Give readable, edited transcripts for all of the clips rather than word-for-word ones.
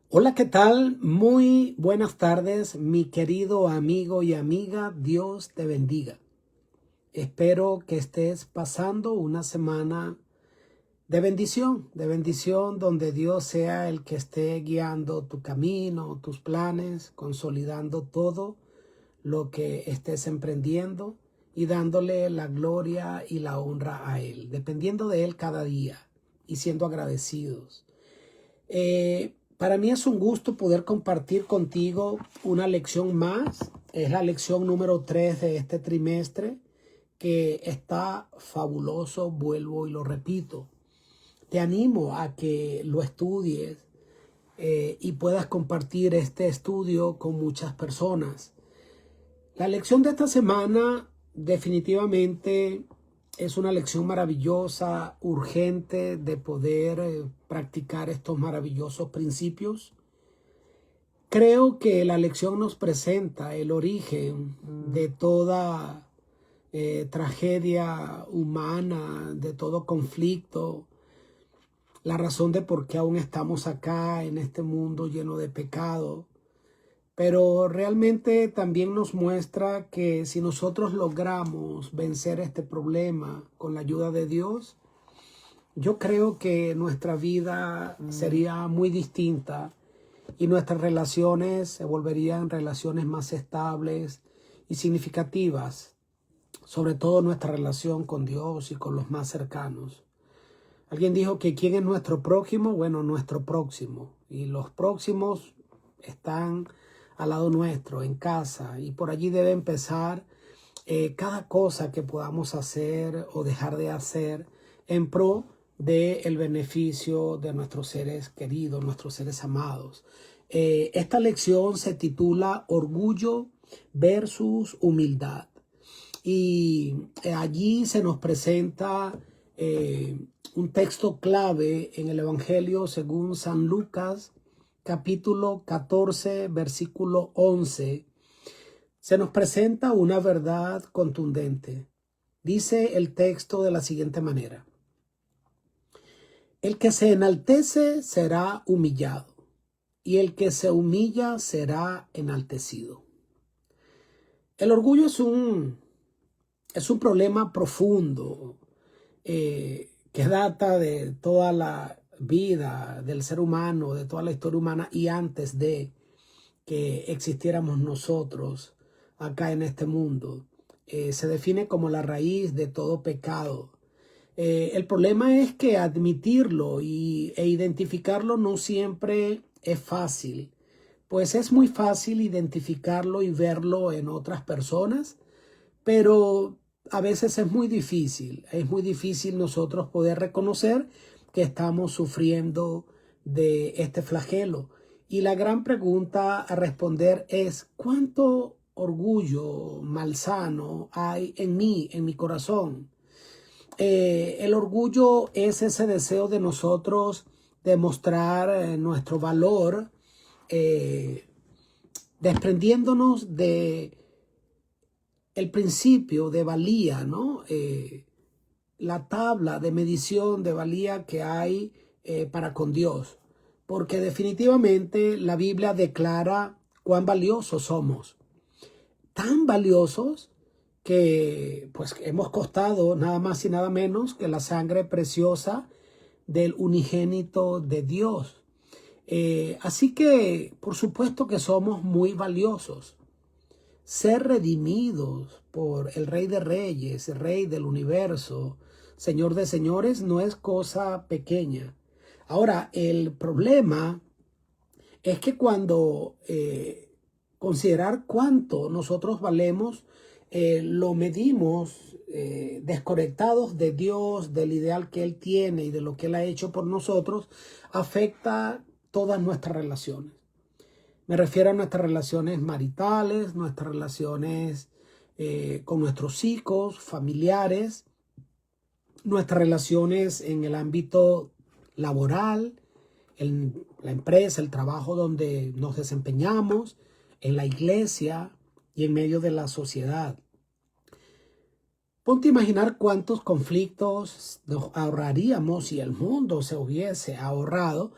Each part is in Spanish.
Hola, ¿qué tal? Muy buenas tardes, mi querido amigo y amiga. Dios te bendiga. Espero que estés pasando una semana de bendición donde Dios sea el que esté guiando tu camino, tus planes, consolidando todo lo que estés emprendiendo y dándole la gloria y la honra a Él, dependiendo de Él cada día y siendo agradecidos. Para mí es un gusto poder compartir contigo una lección más. Es la lección número 3 de este trimestre, que está fabuloso, vuelvo y lo repito. Te animo a que lo estudies y puedas compartir este estudio con muchas personas. La lección de esta semana definitivamente es una lección maravillosa, urgente de poder practicar estos maravillosos principios. Creo que la lección nos presenta el origen de toda tragedia humana, de todo conflicto, la razón de por qué aún estamos acá en este mundo lleno de pecado. Pero realmente también nos muestra que si nosotros logramos vencer este problema con la ayuda de Dios, yo creo que nuestra vida sería muy distinta y nuestras relaciones se volverían relaciones más estables y significativas, sobre todo nuestra relación con Dios y con los más cercanos. Alguien dijo que ¿quién es nuestro prójimo? Bueno, nuestro próximo. Y los próximos están al lado nuestro, en casa, y por allí debe empezar cada cosa que podamos hacer o dejar de hacer en pro del beneficio de nuestros seres queridos, nuestros seres amados. Esta lección se titula Orgullo versus Humildad. Y allí se nos presenta un texto clave en el Evangelio según San Lucas, capítulo 14, versículo 11. Se nos presenta una verdad contundente. Dice el texto de la siguiente manera: el que se enaltece será humillado, y el que se humilla será enaltecido. El orgullo es un problema profundo que data de toda la vida del ser humano, de toda la historia humana y antes de que existiéramos nosotros acá en este mundo. Se define como la raíz de todo pecado. El problema es que admitirlo e identificarlo no siempre es fácil, pues es muy fácil identificarlo y verlo en otras personas, pero a veces es muy difícil nosotros poder reconocer que estamos sufriendo de este flagelo. Y la gran pregunta a responder es: ¿cuánto orgullo malsano hay en mí, en mi corazón? El orgullo es ese deseo de nosotros demostrar nuestro valor, eh, desprendiéndonos de el principio de valía, ¿no? La tabla de medición de valía que hay para con Dios. Porque definitivamente la Biblia declara cuán valiosos somos. Tan valiosos que pues hemos costado nada más y nada menos que la sangre preciosa del unigénito de Dios. Así que por supuesto que somos muy valiosos. Ser redimidos por el Rey de Reyes, el Rey del universo, Señor de señores, no es cosa pequeña. Ahora, el problema es que cuando considerar cuánto nosotros valemos, lo medimos desconectados de Dios, del ideal que Él tiene y de lo que Él ha hecho por nosotros, afecta todas nuestras relaciones. Me refiero a nuestras relaciones maritales, nuestras relaciones con nuestros hijos, familiares, nuestras relaciones en el ámbito laboral, en la empresa, el trabajo donde nos desempeñamos, en la iglesia y en medio de la sociedad. Ponte a imaginar cuántos conflictos nos ahorraríamos si el mundo se hubiese ahorrado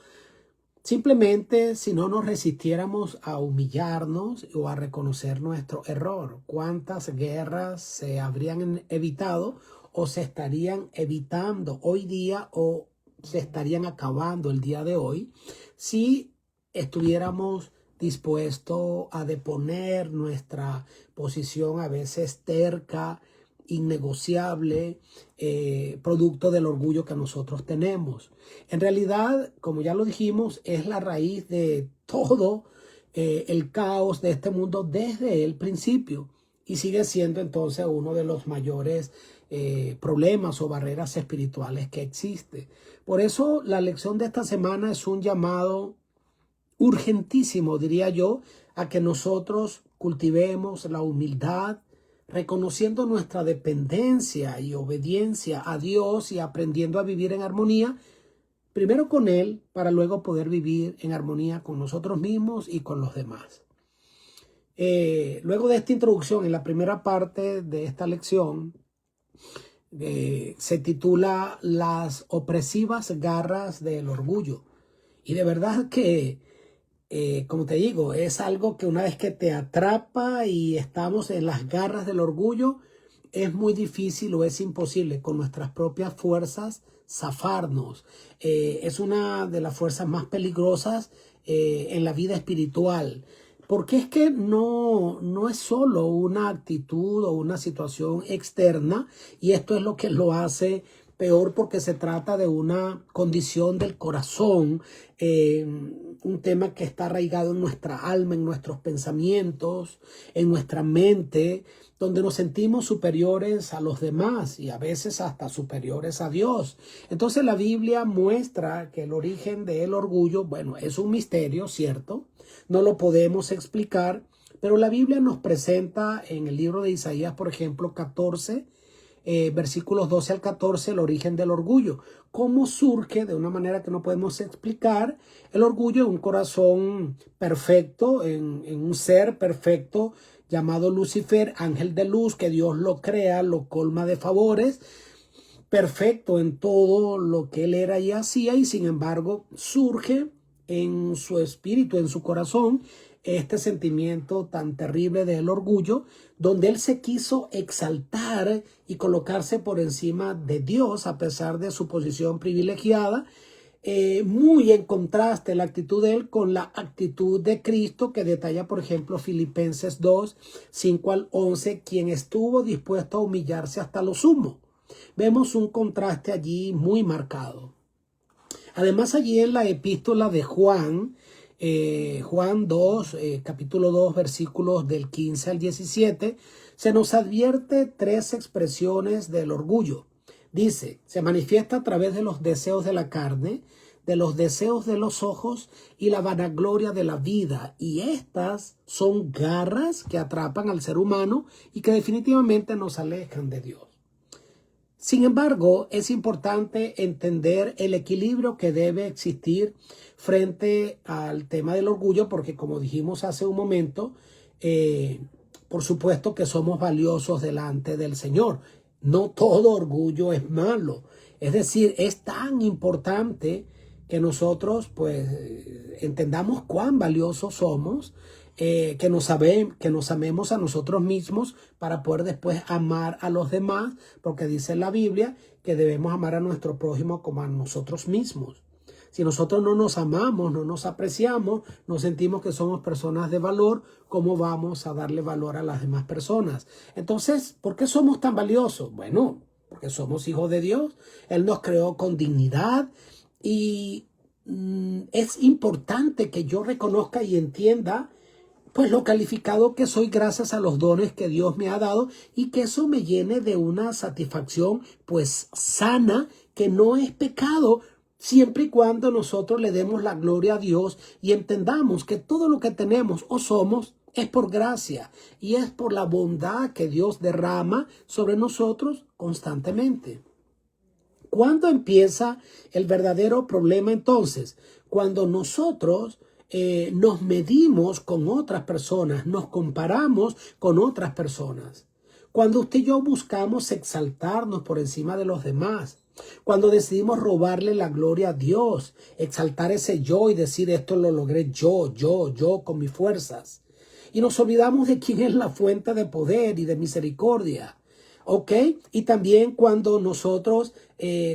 Simplemente si no nos resistiéramos a humillarnos o a reconocer nuestro error, ¿cuántas guerras se habrían evitado o se estarían evitando hoy día o se estarían acabando el día de hoy si estuviéramos dispuestos a deponer nuestra posición a veces terca, innegociable, producto del orgullo que nosotros tenemos? En realidad, como ya lo dijimos, es la raíz de todo el caos de este mundo desde el principio y sigue siendo entonces uno de los mayores problemas o barreras espirituales que existe. Por eso la lección de esta semana es un llamado urgentísimo, diría yo, a que nosotros cultivemos la humildad, reconociendo nuestra dependencia y obediencia a Dios y aprendiendo a vivir en armonía, primero con Él, para luego poder vivir en armonía con nosotros mismos y con los demás. Luego de esta introducción, en la primera parte de esta lección, se titula Las opresivas garras del orgullo. Y de verdad que como te digo, es algo que una vez que te atrapa y estamos en las garras del orgullo, es muy difícil o es imposible con nuestras propias fuerzas zafarnos. Es una de las fuerzas más peligrosas en la vida espiritual. Porque es que no es solo una actitud o una situación externa, y esto es lo que lo hace peor porque se trata de una condición del corazón, un tema que está arraigado en nuestra alma, en nuestros pensamientos, en nuestra mente, donde nos sentimos superiores a los demás y a veces hasta superiores a Dios. Entonces la Biblia muestra que el origen del orgullo, bueno, es un misterio, ¿cierto? No lo podemos explicar, pero la Biblia nos presenta en el libro de Isaías, por ejemplo, 14, versículos 12 al 14, el origen del orgullo. Cómo surge de una manera que no podemos explicar el orgullo en un corazón perfecto, en un ser perfecto llamado Lucifer, ángel de luz, que Dios lo crea, lo colma de favores, perfecto en todo lo que él era y hacía, y sin embargo surge en su espíritu, en su corazón, este sentimiento tan terrible del orgullo, donde él se quiso exaltar y colocarse por encima de Dios a pesar de su posición privilegiada, muy en contraste la actitud de él con la actitud de Cristo, que detalla por ejemplo Filipenses 2, 5 al 11, quien estuvo dispuesto a humillarse hasta lo sumo. Vemos un contraste allí muy marcado. Además, allí en la epístola de Juan, Juan 2, capítulo 2, versículos del 15 al 17, se nos advierte tres expresiones del orgullo. Dice, se manifiesta a través de los deseos de la carne, de los deseos de los ojos y la vanagloria de la vida. Y estas son garras que atrapan al ser humano y que definitivamente nos alejan de Dios. Sin embargo, es importante entender el equilibrio que debe existir frente al tema del orgullo, porque como dijimos hace un momento, por supuesto que somos valiosos delante del Señor. No todo orgullo es malo. Es decir, es tan importante que nosotros pues entendamos cuán valiosos somos, que nos amemos a nosotros mismos para poder después amar a los demás, porque dice la Biblia que debemos amar a nuestro prójimo como a nosotros mismos. Si nosotros no nos amamos, no nos apreciamos, no sentimos que somos personas de valor, ¿cómo vamos a darle valor a las demás personas? Entonces, ¿por qué somos tan valiosos? Bueno, porque somos hijos de Dios. Él nos creó con dignidad y es importante que yo reconozca y entienda pues lo calificado que soy gracias a los dones que Dios me ha dado, y que eso me llene de una satisfacción pues sana, que no es pecado, siempre y cuando nosotros le demos la gloria a Dios y entendamos que todo lo que tenemos o somos es por gracia y es por la bondad que Dios derrama sobre nosotros constantemente. ¿Cuándo empieza el verdadero problema entonces? Cuando nosotros nos medimos con otras personas, nos comparamos con otras personas. Cuando usted y yo buscamos exaltarnos por encima de los demás. Cuando decidimos robarle la gloria a Dios, exaltar ese yo y decir esto lo logré yo con mis fuerzas. Y nos olvidamos de quién es la fuente de poder y de misericordia. ¿Ok? Y también cuando nosotros,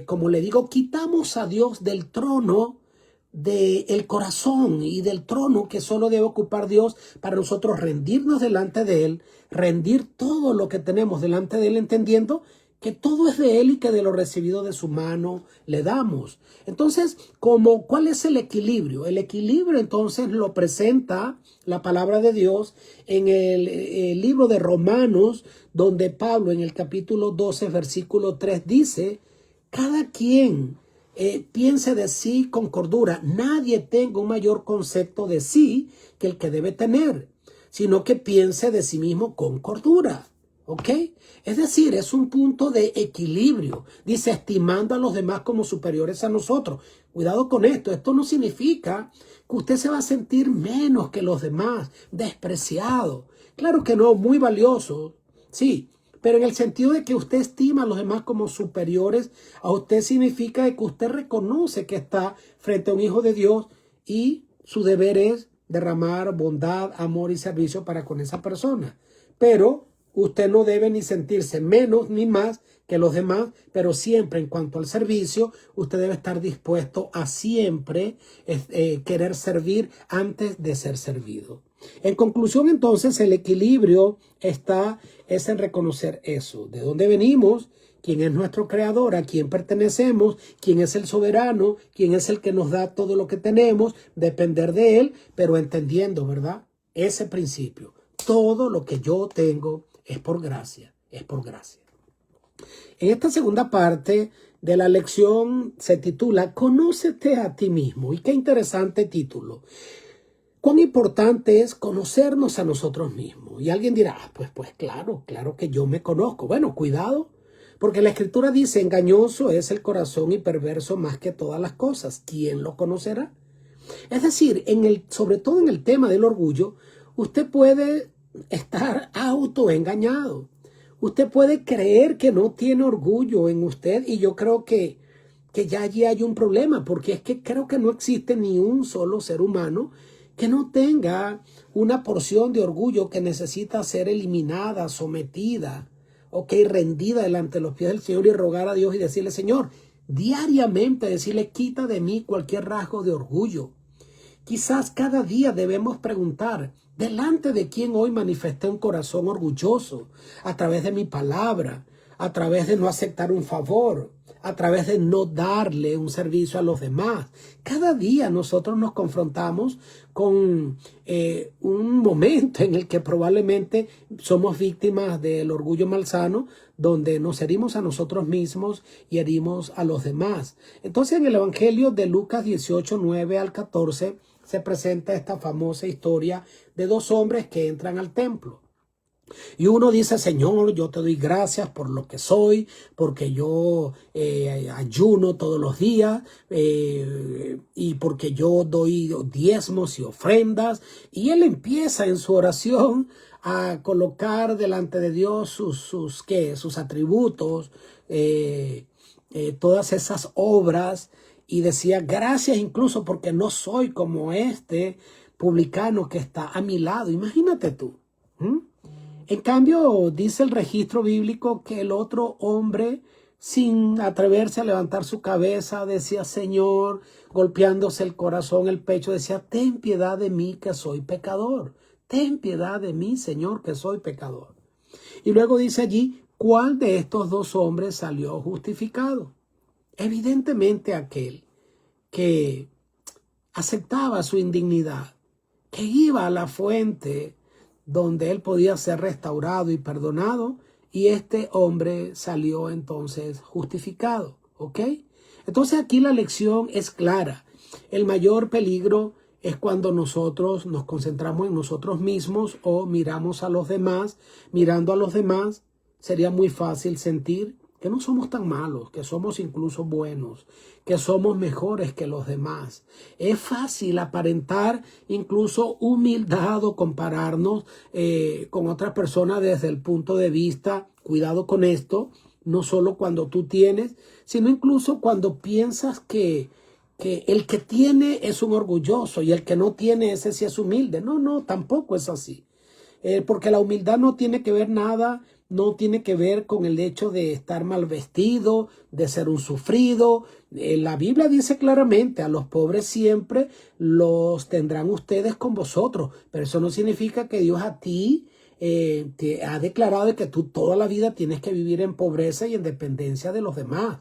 como le digo, quitamos a Dios del trono del corazón y del trono que solo debe ocupar Dios para nosotros rendirnos delante de Él, rendir todo lo que tenemos delante de Él, entendiendo que todo es de Él y que de lo recibido de su mano le damos. Entonces, ¿cuál es el equilibrio? El equilibrio entonces lo presenta la palabra de Dios en el libro de Romanos, donde Pablo en el capítulo 12, versículo 3 dice, cada quien piense de sí con cordura. Nadie tenga un mayor concepto de sí que el que debe tener, sino que piense de sí mismo con cordura. ¿Ok? Es decir, es un punto de equilibrio. Dice, estimando a los demás como superiores a nosotros. Cuidado con esto. Esto no significa que usted se va a sentir menos que los demás, despreciado. Claro que no, muy valioso. Sí, pero en el sentido de que usted estima a los demás como superiores a usted, significa que usted reconoce que está frente a un hijo de Dios y su deber es derramar bondad, amor y servicio para con esa persona. Pero usted no debe ni sentirse menos ni más que los demás, pero siempre en cuanto al servicio, usted debe estar dispuesto a siempre querer servir antes de ser servido. En conclusión, entonces, el equilibrio es en reconocer eso, de dónde venimos, quién es nuestro creador, a quién pertenecemos, quién es el soberano, quién es el que nos da todo lo que tenemos, depender de él, pero entendiendo, ¿verdad? Ese principio. Todo lo que yo tengo es por gracia, es por gracia. En esta segunda parte de la lección se titula Conócete a ti mismo. Y qué interesante título. Cuán importante es conocernos a nosotros mismos. Y alguien dirá, pues claro que yo me conozco. Bueno, cuidado, porque la Escritura dice, engañoso es el corazón y perverso más que todas las cosas. ¿Quién lo conocerá? Es decir, sobre todo en el tema del orgullo, usted puede estar autoengañado. Usted puede creer que no tiene orgullo en usted y yo creo que ya allí hay un problema, porque es que creo que no existe ni un solo ser humano que no tenga una porción de orgullo que necesita ser eliminada, sometida, rendida delante de los pies del Señor y rogar a Dios y decirle, Señor, diariamente decirle, quita de mí cualquier rasgo de orgullo. Quizás cada día debemos preguntar, ¿delante de quién hoy manifesté un corazón orgulloso? A través de mi palabra, a través de no aceptar un favor, a través de no darle un servicio a los demás. Cada día nosotros nos confrontamos con un momento en el que probablemente somos víctimas del orgullo malsano, donde nos herimos a nosotros mismos y herimos a los demás. Entonces en el Evangelio de Lucas 18, 9 al 14, se presenta esta famosa historia de dos hombres que entran al templo. Y uno dice, Señor, yo te doy gracias por lo que soy, porque yo ayuno todos los días y porque yo doy diezmos y ofrendas. Y él empieza en su oración a colocar delante de Dios sus atributos, todas esas obras. Y decía, gracias incluso porque no soy como este publicano que está a mi lado. Imagínate tú. En cambio, dice el registro bíblico que el otro hombre, sin atreverse a levantar su cabeza, decía, Señor, golpeándose el corazón, el pecho, decía, ten piedad de mí que soy pecador. Ten piedad de mí, Señor, que soy pecador. Y luego dice allí, ¿cuál de estos dos hombres salió justificado? Evidentemente aquel que aceptaba su indignidad, que iba a la fuente donde él podía ser restaurado y perdonado, y este hombre salió entonces justificado, ¿ok? Entonces aquí la lección es clara. El mayor peligro es cuando nosotros nos concentramos en nosotros mismos o miramos a los demás. Mirando a los demás, sería muy fácil sentir que no somos tan malos, que somos incluso buenos, que somos mejores que los demás. Es fácil aparentar incluso humildad o compararnos con otras personas desde el punto de vista, cuidado con esto, no solo cuando tú tienes, sino incluso cuando piensas que el que tiene es un orgulloso y el que no tiene, ese sí es humilde. No, no, tampoco es así. Porque la humildad no tiene que ver nada, no tiene que ver con el hecho de estar mal vestido, de ser un sufrido. La Biblia dice claramente, a los pobres siempre los tendrán ustedes con vosotros, pero eso no significa que Dios a ti te ha declarado de que tú toda la vida tienes que vivir en pobreza y en dependencia de los demás.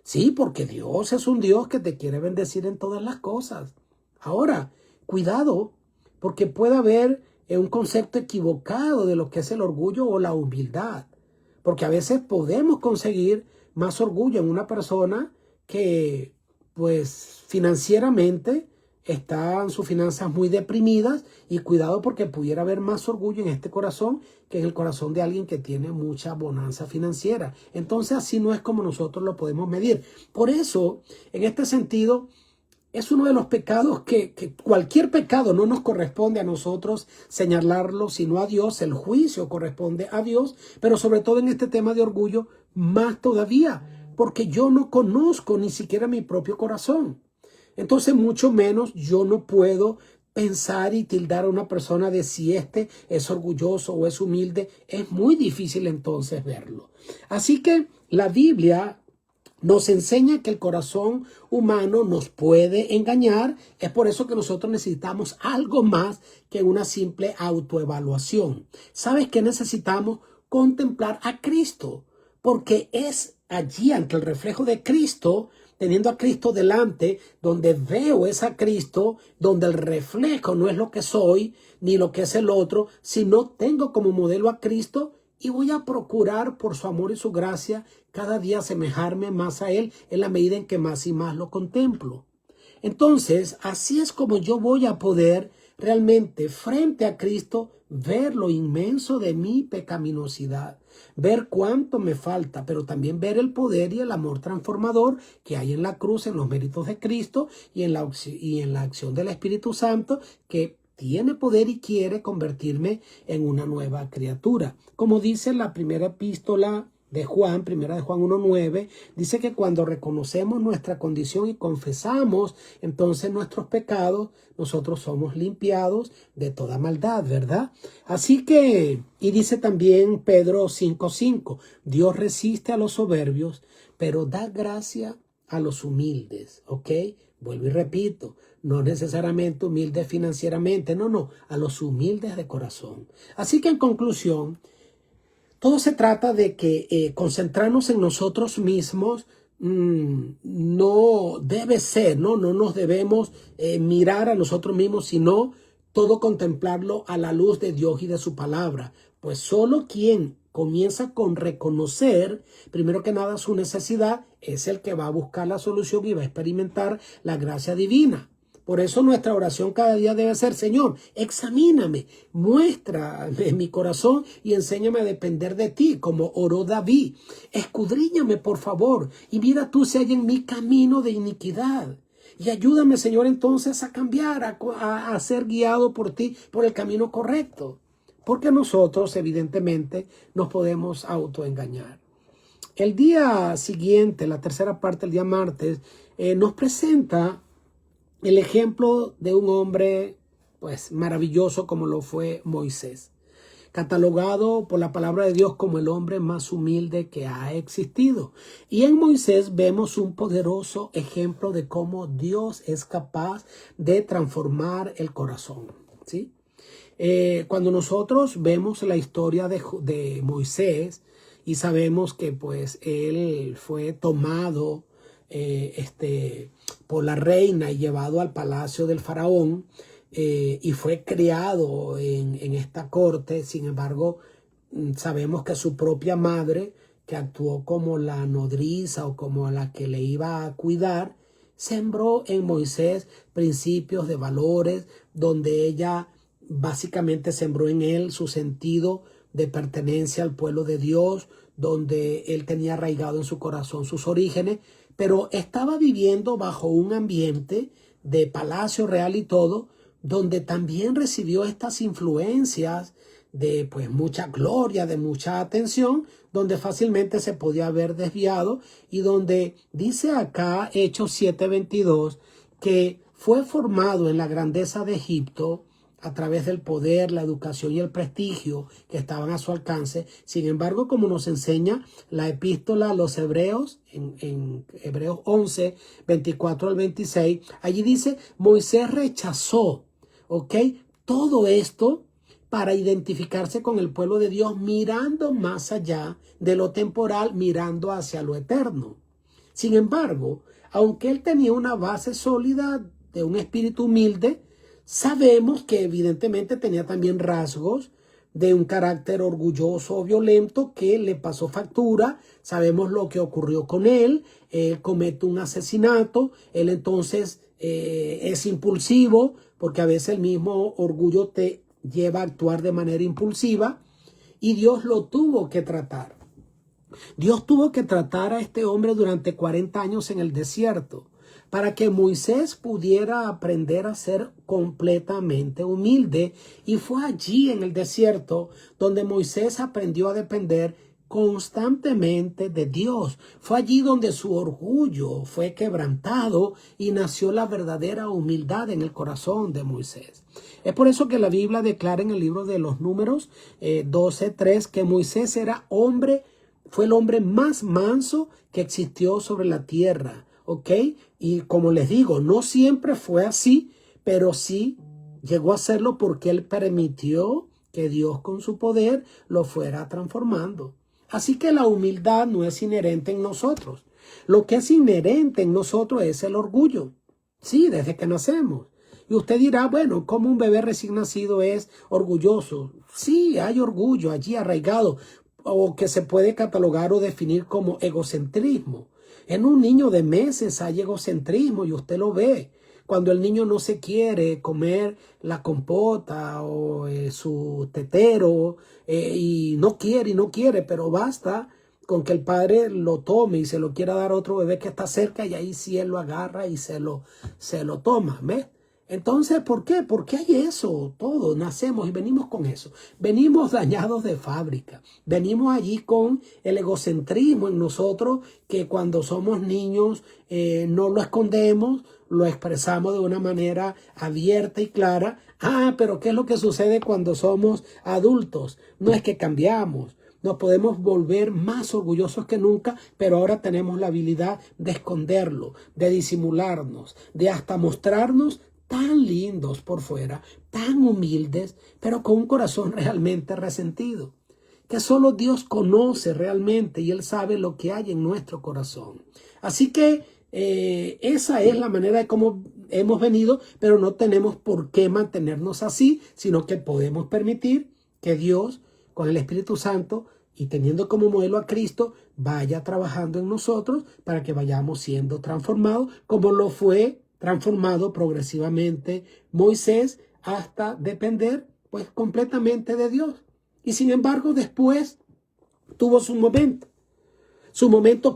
Sí, porque Dios es un Dios que te quiere bendecir en todas las cosas. Ahora, cuidado, porque puede haber un concepto equivocado de lo que es el orgullo o la humildad. Porque a veces podemos conseguir más orgullo en una persona que, pues, financieramente están sus finanzas muy deprimidas, y cuidado porque pudiera haber más orgullo en este corazón que en el corazón de alguien que tiene mucha bonanza financiera. Entonces así no es como nosotros lo podemos medir. Por eso, en este sentido, es uno de los pecados que cualquier pecado no nos corresponde a nosotros señalarlo, sino a Dios. El juicio corresponde a Dios, pero sobre todo en este tema de orgullo, más todavía, porque yo no conozco ni siquiera mi propio corazón. Entonces, mucho menos yo no puedo pensar y tildar a una persona de si este es orgulloso o es humilde. Es muy difícil entonces verlo. Así que la Biblia nos enseña que el corazón humano nos puede engañar. Es por eso que nosotros necesitamos algo más que una simple autoevaluación. ¿Sabes qué necesitamos? Contemplar a Cristo, porque es allí ante el reflejo de Cristo, teniendo a Cristo delante, donde veo es a Cristo, donde el reflejo no es lo que soy, ni lo que es el otro, sino tengo como modelo a Cristo, y voy a procurar por su amor y su gracia cada día asemejarme más a Él en la medida en que más y más lo contemplo. Entonces, así es como yo voy a poder realmente frente a Cristo ver lo inmenso de mi pecaminosidad, ver cuánto me falta, pero también ver el poder y el amor transformador que hay en la cruz, en los méritos de Cristo y en la acción del Espíritu Santo, que tiene poder y quiere convertirme en una nueva criatura. Como dice la primera epístola de Juan, primera de Juan 1:9, dice que cuando reconocemos nuestra condición y confesamos entonces nuestros pecados, nosotros somos limpiados de toda maldad, ¿verdad? Así que, y dice también Pedro 5:5, Dios resiste a los soberbios, pero da gracia a los humildes, ¿ok? Vuelvo y repito, no necesariamente humildes financieramente, no, a los humildes de corazón. Así que en conclusión, todo se trata de que concentrarnos en nosotros mismos no debe ser, no nos debemos mirar a nosotros mismos, sino todo contemplarlo a la luz de Dios y de su palabra. Pues solo quien comienza con reconocer, primero que nada, su necesidad, es el que va a buscar la solución y va a experimentar la gracia divina. Por eso nuestra oración cada día debe ser: Señor, examíname, muéstrame mi corazón y enséñame a depender de ti, como oró David. Escudriñame, por favor, y mira tú si hay en mi camino de iniquidad. Y ayúdame, Señor, entonces a cambiar, a ser guiado por ti, por el camino correcto. Porque nosotros, evidentemente, nos podemos autoengañar. El día siguiente, la tercera parte, el día martes, nos presenta el ejemplo de un hombre, pues, maravilloso como lo fue Moisés, catalogado por la palabra de Dios como el hombre más humilde que ha existido. Y en Moisés vemos un poderoso ejemplo de cómo Dios es capaz de transformar el corazón, ¿sí? Cuando nosotros vemos la historia de Moisés y sabemos que pues él fue tomado por la reina y llevado al palacio del faraón, y fue criado en esta corte. Sin embargo, sabemos que su propia madre, que actuó como la nodriza o como la que le iba a cuidar, sembró en Moisés principios de valores, donde ella básicamente sembró en él su sentido de pertenencia al pueblo de Dios, donde él tenía arraigado en su corazón sus orígenes, pero estaba viviendo bajo un ambiente de palacio real y todo, donde también recibió estas influencias de pues mucha gloria, de mucha atención, donde fácilmente se podía haber desviado y donde dice acá Hechos 7:22 que fue formado en la grandeza de Egipto a través del poder, la educación y el prestigio que estaban a su alcance. Sin embargo, como nos enseña la epístola a los Hebreos, en Hebreos 11:24 al 26, allí dice, Moisés rechazó, ¿ok? Todo esto para identificarse con el pueblo de Dios, mirando más allá de lo temporal, mirando hacia lo eterno. Sin embargo, aunque él tenía una base sólida de un espíritu humilde, sabemos que evidentemente tenía también rasgos de un carácter orgulloso o violento que le pasó factura. Sabemos lo que ocurrió con él. Él comete un asesinato. Él entonces es impulsivo, porque a veces el mismo orgullo te lleva a actuar de manera impulsiva. Y Dios lo tuvo que tratar. Dios tuvo que tratar a este hombre durante 40 años en el desierto para que Moisés pudiera aprender a ser completamente humilde. Y fue allí en el desierto donde Moisés aprendió a depender constantemente de Dios. Fue allí donde su orgullo fue quebrantado y nació la verdadera humildad en el corazón de Moisés. Es por eso que la Biblia declara en el libro de los Números 12:3 que Moisés fue el hombre más manso que existió sobre la tierra, ¿ok? Y como les digo, no siempre fue así, pero sí llegó a serlo porque él permitió que Dios con su poder lo fuera transformando. Así que la humildad no es inherente en nosotros. Lo que es inherente en nosotros es el orgullo. Sí, desde que nacemos. Y usted dirá, bueno, ¿cómo un bebé recién nacido es orgulloso? Sí, hay orgullo allí arraigado, o que se puede catalogar o definir como egocentrismo. En un niño de meses hay egocentrismo y usted lo ve. Cuando el niño no se quiere comer la compota o su tetero y no quiere, pero basta con que el padre lo tome y se lo quiera dar a otro bebé que está cerca y ahí sí él lo agarra y se lo toma, ¿ves? Entonces, ¿por qué? Porque hay eso, todos nacemos y venimos con eso. Venimos dañados de fábrica. Venimos allí con el egocentrismo en nosotros, que cuando somos niños no lo escondemos, lo expresamos de una manera abierta y clara. Pero ¿qué es lo que sucede cuando somos adultos? No es que cambiamos. Nos podemos volver más orgullosos que nunca, pero ahora tenemos la habilidad de esconderlo, de disimularnos, de hasta mostrarnos tan lindos por fuera, tan humildes, pero con un corazón realmente resentido, que solo Dios conoce realmente y Él sabe lo que hay en nuestro corazón. Así que esa es la manera de cómo hemos venido, pero no tenemos por qué mantenernos así, sino que podemos permitir que Dios, con el Espíritu Santo y teniendo como modelo a Cristo, vaya trabajando en nosotros para que vayamos siendo transformados, como lo fue transformado progresivamente Moisés hasta depender pues completamente de Dios. Y sin embargo después tuvo su momento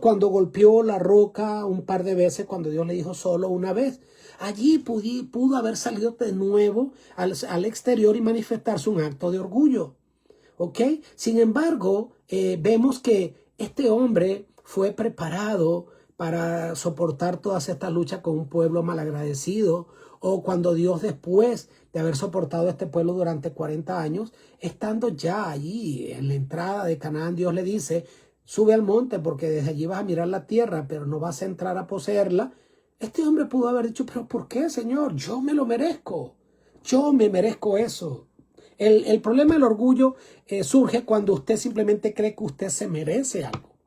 cuando golpeó la roca un par de veces, cuando Dios le dijo solo una vez. Allí pudo haber salido de nuevo al exterior y manifestarse un acto de orgullo. ¿Ok? Sin embargo, vemos que este hombre fue preparado para soportar todas estas luchas con un pueblo malagradecido, o cuando Dios, después de haber soportado a este pueblo durante 40 años, estando ya allí en la entrada de Canaán, Dios le dice, sube al monte porque desde allí vas a mirar la tierra, pero no vas a entrar a poseerla. Este hombre pudo haber dicho, pero ¿por qué, Señor? Yo me lo merezco. Yo me merezco eso. El problema del orgullo surge cuando usted simplemente cree que usted se merece algo.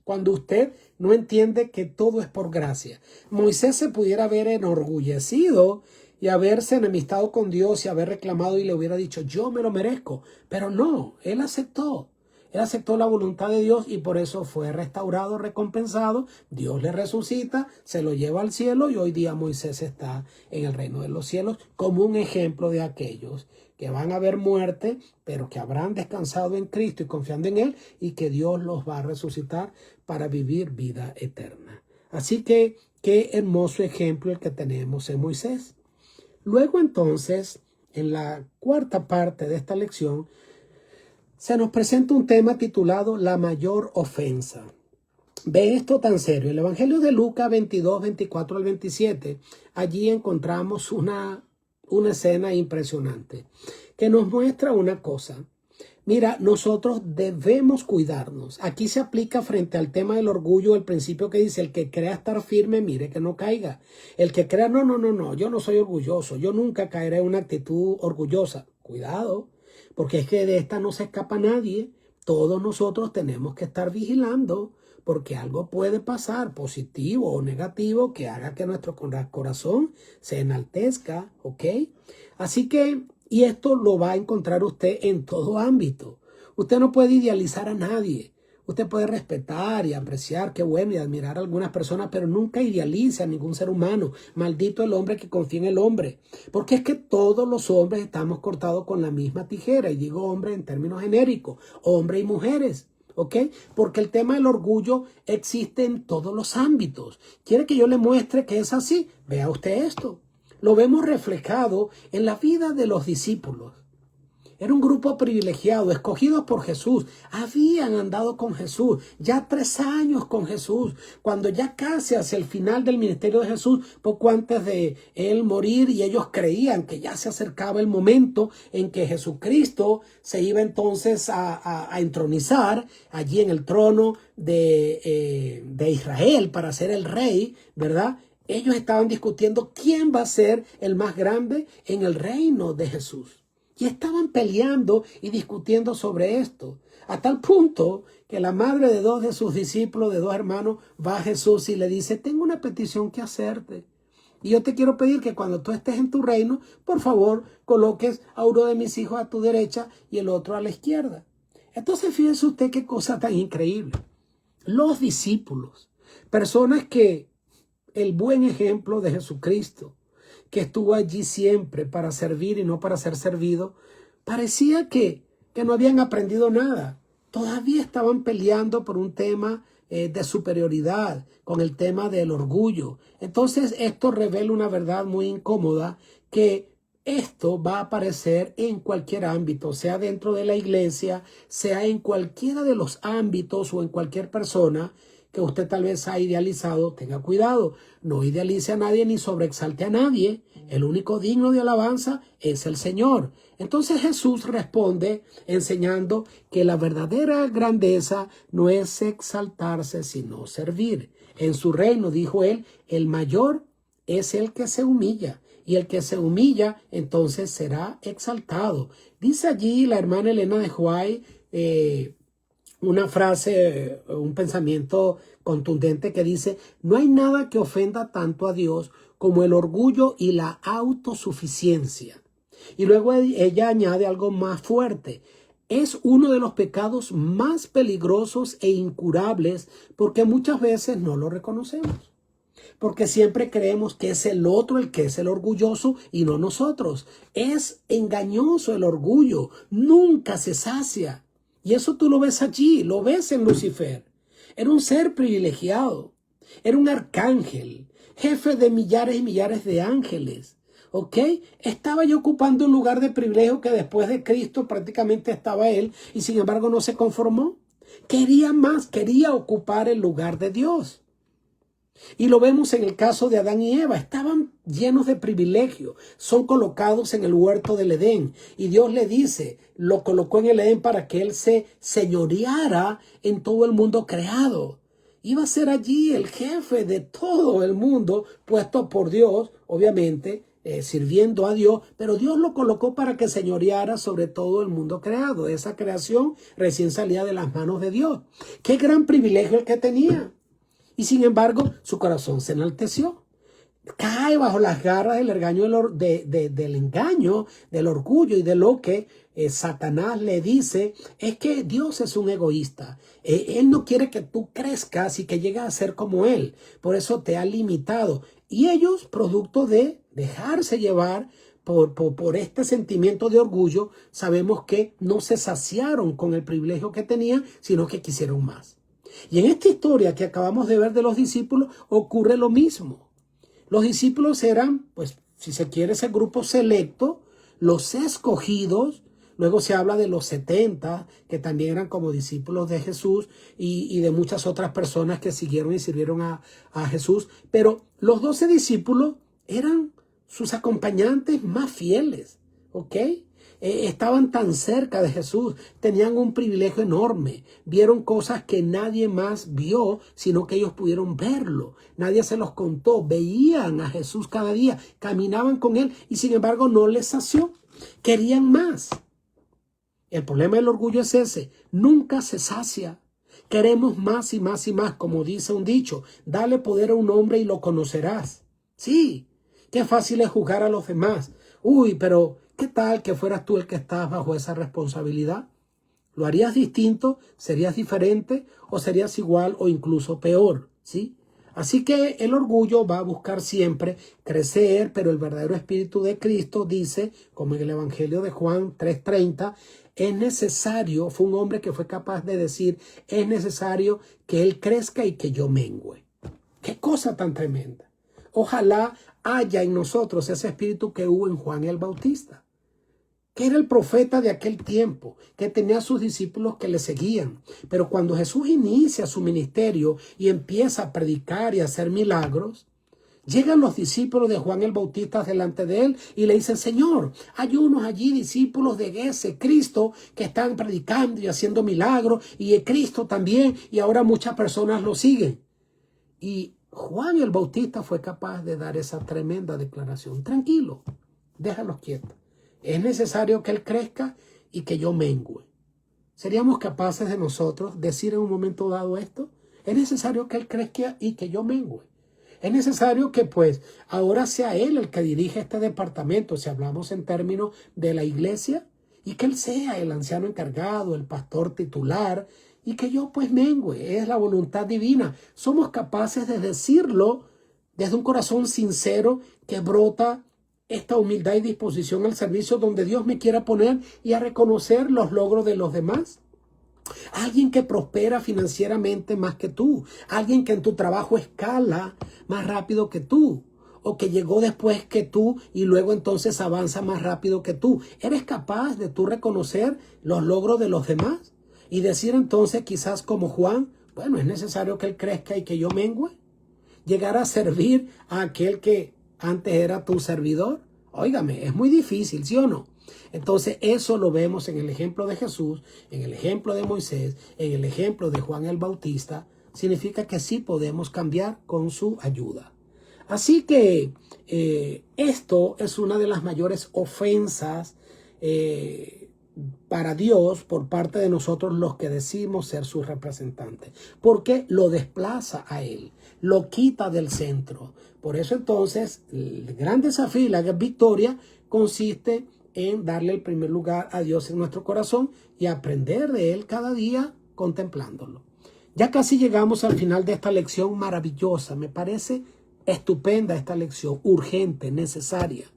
Cuando usted no entiende que todo es por gracia. Moisés se pudiera haber enorgullecido y haberse enemistado con Dios y haber reclamado y le hubiera dicho, yo me lo merezco. Pero no, él aceptó. Él aceptó la voluntad de Dios y por eso fue restaurado, recompensado. Dios le resucita, se lo lleva al cielo y hoy día Moisés está en el reino de los cielos como un ejemplo de aquellos que van a ver muerte, pero que habrán descansado en Cristo y confiando en Él y que Dios los va a resucitar para vivir vida eterna. Así que qué hermoso ejemplo el que tenemos en Moisés. Luego entonces, en la cuarta parte de esta lección, Se nos presenta un tema titulado La mayor ofensa. Ve esto tan serio. El Evangelio de Lucas 22, 24 al 27, allí encontramos una escena impresionante que nos muestra una cosa. Mira, nosotros debemos cuidarnos. Aquí se aplica frente al tema del orgullo el principio que dice, el que crea estar firme, mire que no caiga. El que crea, no, yo no soy orgulloso, yo nunca caeré en una actitud orgullosa. Cuidado, porque es que de esta no se escapa nadie. Todos nosotros tenemos que estar vigilando, porque algo puede pasar, positivo o negativo, que haga que nuestro corazón se enaltezca, ¿ok? Así que, y esto lo va a encontrar usted en todo ámbito. Usted no puede idealizar a nadie. Usted puede respetar y apreciar, qué bueno, y admirar a algunas personas, pero nunca idealice a ningún ser humano. Maldito el hombre que confía en el hombre. Porque es que todos los hombres estamos cortados con la misma tijera. Y digo hombre en términos genéricos, hombres y mujeres. ¿Ok? Porque el tema del orgullo existe en todos los ámbitos. ¿Quiere que yo le muestre que es así? Vea usted esto. Lo vemos reflejado en la vida de los discípulos. Era un grupo privilegiado, escogidos por Jesús. Habían andado con Jesús, ya 3 años con Jesús. Cuando ya casi hacia el final del ministerio de Jesús, poco antes de él morir, y ellos creían que ya se acercaba el momento en que Jesucristo se iba entonces a entronizar allí en el trono de Israel para ser el rey, ¿verdad? Ellos estaban discutiendo quién va a ser el más grande en el reino de Jesús. Y estaban peleando y discutiendo sobre esto, a tal punto que la madre de 2 de sus discípulos, de 2 hermanos, va a Jesús y le dice, tengo una petición que hacerte. Y yo te quiero pedir que cuando tú estés en tu reino, por favor, coloques a uno de mis hijos a tu derecha y el otro a la izquierda. Entonces, fíjese usted qué cosa tan increíble. Los discípulos, personas que el buen ejemplo de Jesucristo, que estuvo allí siempre para servir y no para ser servido, parecía que no habían aprendido nada. Todavía estaban peleando por un tema de superioridad, con el tema del orgullo. Entonces esto revela una verdad muy incómoda, que esto va a aparecer en cualquier ámbito, sea dentro de la iglesia, sea en cualquiera de los ámbitos o en cualquier persona que usted tal vez ha idealizado. Tenga cuidado, no idealice a nadie ni sobreexalte a nadie. El único digno de alabanza es el Señor. Entonces Jesús responde enseñando que la verdadera grandeza no es exaltarse, sino servir. En su reino, dijo él, el mayor es el que se humilla, y el que se humilla entonces será exaltado. Dice allí la hermana Elena de White, una frase, un pensamiento contundente que dice, no hay nada que ofenda tanto a Dios como el orgullo y la autosuficiencia. Y luego ella añade algo más fuerte. Es uno de los pecados más peligrosos e incurables porque muchas veces no lo reconocemos. Porque siempre creemos que es el otro el que es el orgulloso y no nosotros. Es engañoso el orgullo, nunca se sacia. Y eso tú lo ves allí, lo ves en Lucifer. Era un ser privilegiado, era un arcángel, jefe de millares y millares de ángeles. ¿Ok? Estaba ya ocupando un lugar de privilegio que después de Cristo prácticamente estaba él, y sin embargo no se conformó. Quería más, quería ocupar el lugar de Dios. Y lo vemos en el caso de Adán y Eva. Estaban llenos de privilegio. Son colocados en el huerto del Edén. Y Dios le dice, lo colocó en el Edén para que él se señoreara en todo el mundo creado. Iba a ser allí el jefe de todo el mundo, puesto por Dios, obviamente, sirviendo a Dios. Pero Dios lo colocó para que señoreara sobre todo el mundo creado. Esa creación recién salía de las manos de Dios. Qué gran privilegio el que tenía. Y sin embargo, su corazón se enalteció. Cae bajo las garras del engaño, del orgullo y de lo que Satanás le dice. Es que Dios es un egoísta. Él no quiere que tú crezcas y que llegues a ser como Él. Por eso te ha limitado. Y ellos, producto de dejarse llevar por este sentimiento de orgullo, sabemos que no se saciaron con el privilegio que tenían, sino que quisieron más. Y en esta historia que acabamos de ver de los discípulos ocurre lo mismo. Los discípulos eran, pues, si se quiere, ese grupo selecto, los escogidos, Luego se habla de los 70, que también eran como discípulos de Jesús y de muchas otras personas que siguieron y sirvieron a Jesús. Pero los 12 discípulos eran sus acompañantes más fieles, ¿ok? Estaban tan cerca de Jesús, tenían un privilegio enorme, vieron cosas que nadie más vio, sino que ellos pudieron verlo, nadie se los contó, veían a Jesús cada día, caminaban con él y sin embargo no les sació, querían más. El problema del orgullo es ese, nunca se sacia. Queremos más y más y más, como dice un dicho, dale poder a un hombre y lo conocerás. Sí, qué fácil es juzgar a los demás. Uy, pero ¿qué tal que fueras tú el que estás bajo esa responsabilidad? ¿Lo harías distinto? ¿Serías diferente? ¿O serías igual o incluso peor? ¿Sí? Así que el orgullo va a buscar siempre crecer, pero el verdadero espíritu de Cristo dice, como en el Evangelio de Juan 3:30, es necesario, fue un hombre que fue capaz de decir, es necesario que él crezca y que yo mengüe. ¡Qué cosa tan tremenda! Ojalá haya en nosotros ese espíritu que hubo en Juan el Bautista, que era el profeta de aquel tiempo, que tenía a sus discípulos que le seguían. Pero cuando Jesús inicia su ministerio y empieza a predicar y a hacer milagros, llegan los discípulos de Juan el Bautista delante de él y le dicen, Señor, hay unos allí discípulos de ese Cristo que están predicando y haciendo milagros, y Cristo también, y ahora muchas personas lo siguen. Y Juan el Bautista fue capaz de dar esa tremenda declaración. Tranquilo, déjalos quietos. Es necesario que él crezca y que yo mengüe. ¿Seríamos capaces de nosotros decir en un momento dado esto? Es necesario que él crezca y que yo mengüe. Es necesario que pues ahora sea él el que dirige este departamento, si hablamos en términos de la iglesia, y que él sea el anciano encargado, el pastor titular, y que yo pues mengüe. Es la voluntad divina. Somos capaces de decirlo desde un corazón sincero que brota esta humildad y disposición al servicio donde Dios me quiera poner y a reconocer los logros de los demás. Alguien que prospera financieramente más que tú. Alguien que en tu trabajo escala más rápido que tú. O que llegó después que tú y luego entonces avanza más rápido que tú. ¿Eres capaz de tú reconocer los logros de los demás? Y decir entonces quizás como Juan, bueno, es necesario que él crezca y que yo mengüe. Llegar a servir a aquel que antes era tu servidor. Óigame, es muy difícil, ¿sí o no? Entonces eso lo vemos en el ejemplo de Jesús, en el ejemplo de Moisés, en el ejemplo de Juan el Bautista. Significa que sí podemos cambiar con su ayuda. Así que esto es una de las mayores ofensas para Dios por parte de nosotros los que decimos ser sus representantes, porque lo desplaza a él, lo quita del centro. Por eso entonces el gran desafío y la gran victoria consiste en darle el primer lugar a Dios en nuestro corazón y aprender de él cada día contemplándolo. Ya casi llegamos al final de esta lección maravillosa. Me parece estupenda esta lección, urgente, necesaria.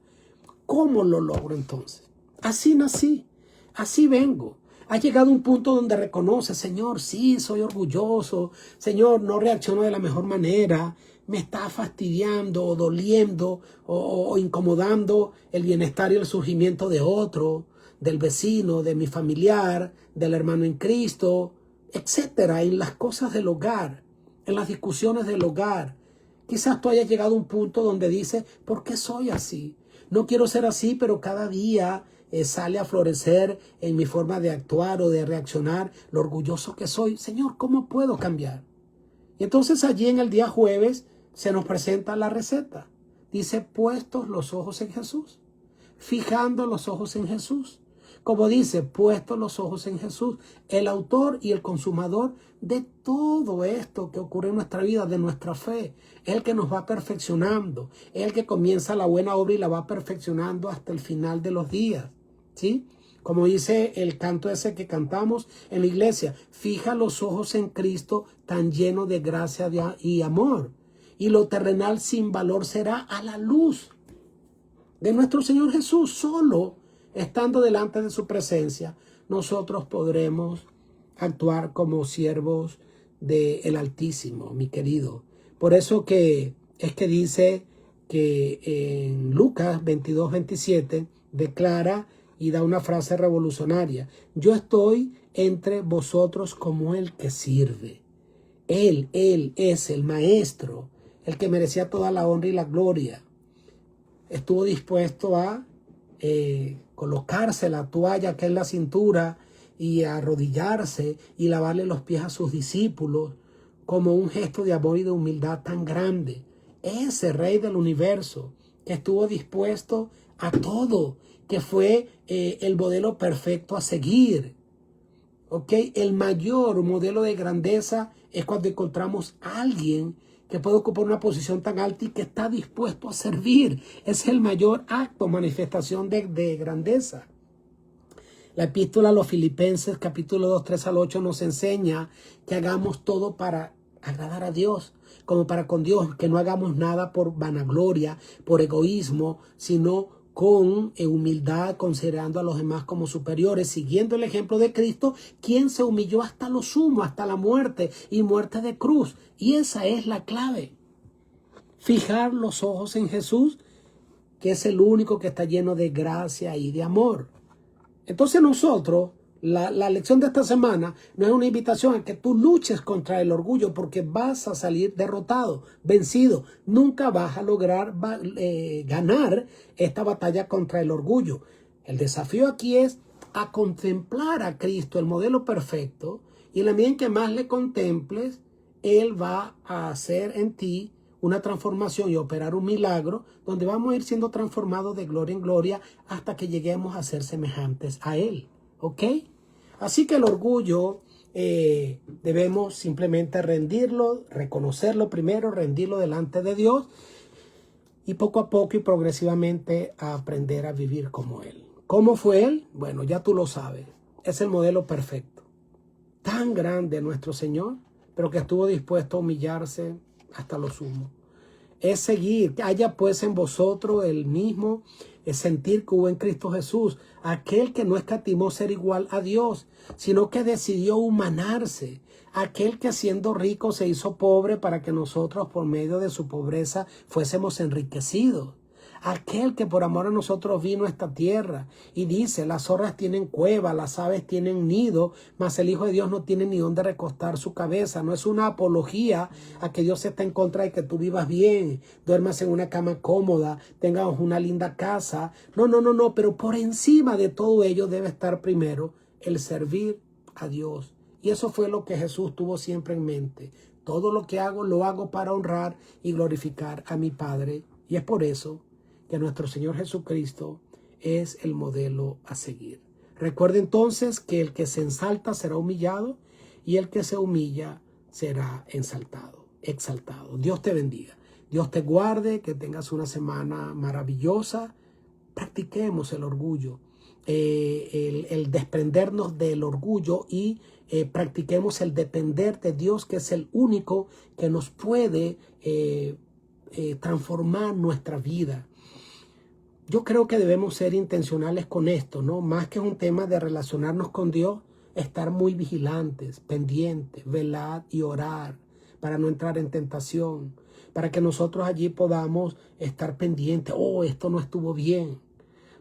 ¿Cómo lo logro entonces? Así nací. Así vengo. Ha llegado un punto donde reconoce, Señor, sí, soy orgulloso. Señor, no reacciono de la mejor manera. Me está fastidiando o doliendo o incomodando el bienestar y el surgimiento de otro, del vecino, de mi familiar, del hermano en Cristo, etcétera, en las cosas del hogar, en las discusiones del hogar. Quizás tú hayas llegado a un punto donde dices, ¿por qué soy así? No quiero ser así, pero cada día sale a florecer en mi forma de actuar o de reaccionar lo orgulloso que soy. Señor, ¿cómo puedo cambiar? Y entonces allí en el día jueves se nos presenta la receta. Dice, puestos los ojos en Jesús, fijando los ojos en Jesús. Como dice, puestos los ojos en Jesús, el autor y el consumador de todo esto que ocurre en nuestra vida, de nuestra fe. El que nos va perfeccionando, el que comienza la buena obra y la va perfeccionando hasta el final de los días. ¿Sí? Como dice el canto ese que cantamos en la iglesia, fija los ojos en Cristo tan lleno de gracia y amor. Y lo terrenal sin valor será a la luz de nuestro Señor Jesús. Solo estando delante de su presencia, nosotros podremos actuar como siervos del Altísimo, mi querido. Por eso que es que dice que en Lucas 22:27 declara y da una frase revolucionaria. Yo estoy entre vosotros como el que sirve. Él es el maestro, el que merecía toda la honra y la gloria. Estuvo dispuesto a colocarse la toalla que es la cintura y a arrodillarse y lavarle los pies a sus discípulos como un gesto de amor y de humildad tan grande. Ese Rey del universo que estuvo dispuesto a todo, que fue el modelo perfecto a seguir. ¿Ok? El mayor modelo de grandeza es cuando encontramos a alguien que puede ocupar una posición tan alta y que está dispuesto a servir. Es el mayor acto, manifestación de grandeza. La epístola a los Filipenses, capítulo 2, 3 al 8, nos enseña que hagamos todo para agradar a Dios, como para con Dios, que no hagamos nada por vanagloria, por egoísmo, sino con humildad, considerando a los demás como superiores, siguiendo el ejemplo de Cristo, quien se humilló hasta lo sumo, hasta la muerte y muerte de cruz. Y esa es la clave. Fijar los ojos en Jesús, que es el único que está lleno de gracia y de amor. Entonces nosotros, la lección de esta semana no es una invitación a que tú luches contra el orgullo, porque vas a salir derrotado, vencido. Nunca vas a lograr ganar esta batalla contra el orgullo. El desafío aquí es a contemplar a Cristo, el modelo perfecto, y en la medida en que más le contemples, Él va a hacer en ti una transformación y operar un milagro donde vamos a ir siendo transformados de gloria en gloria hasta que lleguemos a ser semejantes a Él. ¿Ok? Así que el orgullo debemos simplemente rendirlo, reconocerlo primero, rendirlo delante de Dios y poco a poco y progresivamente a aprender a vivir como Él. ¿Cómo fue Él? Bueno, ya tú lo sabes. Es el modelo perfecto. Tan grande nuestro Señor, pero que estuvo dispuesto a humillarse hasta lo sumo. Es seguir, que haya pues en vosotros el mismo sentir que hubo en Cristo Jesús, aquel que no escatimó ser igual a Dios, sino que decidió humanarse, aquel que siendo rico se hizo pobre para que nosotros por medio de su pobreza fuésemos enriquecidos. Aquel que por amor a nosotros vino a esta tierra y dice, las zorras tienen cueva, las aves tienen nido, mas el Hijo de Dios no tiene ni dónde recostar su cabeza. No es una apología a que Dios está en contra de que tú vivas bien, duermas en una cama cómoda, tengas una linda casa. No, pero por encima de todo ello debe estar primero el servir a Dios. Y eso fue lo que Jesús tuvo siempre en mente. Todo lo que hago, lo hago para honrar y glorificar a mi Padre. Y es por eso que nuestro Señor Jesucristo es el modelo a seguir. Recuerde entonces que el que se ensalta será humillado y el que se humilla será exaltado. Dios te bendiga. Dios te guarde, que tengas una semana maravillosa. Practiquemos el orgullo, el desprendernos del orgullo y practiquemos el depender de Dios, que es el único que nos puede transformar nuestra vida. Yo creo que debemos ser intencionales con esto, ¿no? Más que un tema de relacionarnos con Dios, estar muy vigilantes, pendientes, velar y orar para no entrar en tentación, para que nosotros allí podamos estar pendientes. Oh, esto no estuvo bien.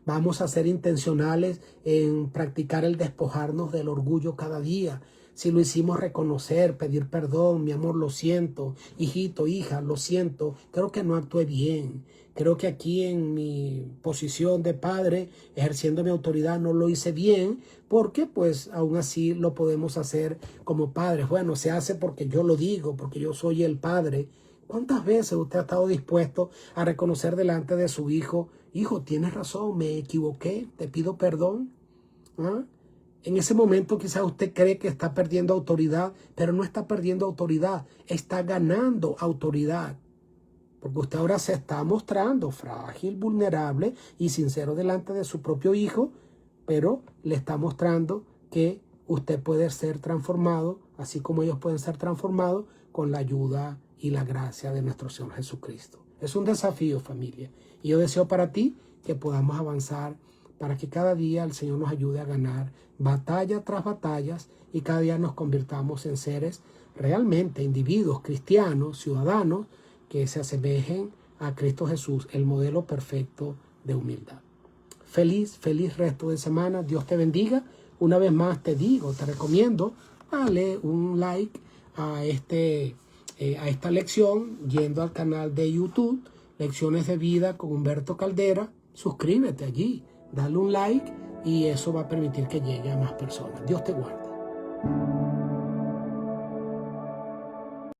Vamos a ser intencionales en practicar el despojarnos del orgullo cada día. Si lo hicimos, reconocer, pedir perdón, mi amor, lo siento, hijito, hija, lo siento, creo que no actué bien. Creo que aquí en mi posición de padre, ejerciendo mi autoridad, no lo hice bien, porque pues aún así lo podemos hacer como padres. Bueno, se hace porque yo lo digo, porque yo soy el padre. ¿Cuántas veces usted ha estado dispuesto a reconocer delante de su hijo, hijo, tienes razón, me equivoqué, te pido perdón? ¿Ah? En ese momento quizás usted cree que está perdiendo autoridad, pero no está perdiendo autoridad, está ganando autoridad. Porque usted ahora se está mostrando frágil, vulnerable y sincero delante de su propio hijo, pero le está mostrando que usted puede ser transformado, así como ellos pueden ser transformados con la ayuda y la gracia de nuestro Señor Jesucristo. Es un desafío, familia. Y yo deseo para ti que podamos avanzar para que cada día el Señor nos ayude a ganar batalla tras batallas y cada día nos convirtamos en seres realmente, individuos, cristianos, ciudadanos, que se asemejen a Cristo Jesús, el modelo perfecto de humildad. feliz resto de semana. Dios te bendiga. Una vez más te digo, te recomiendo, dale un like a esta lección yendo al canal de YouTube, Lecciones de Vida con Humberto Caldera. Suscríbete allí, dale un like y eso va a permitir que llegue a más personas. Dios te guarde.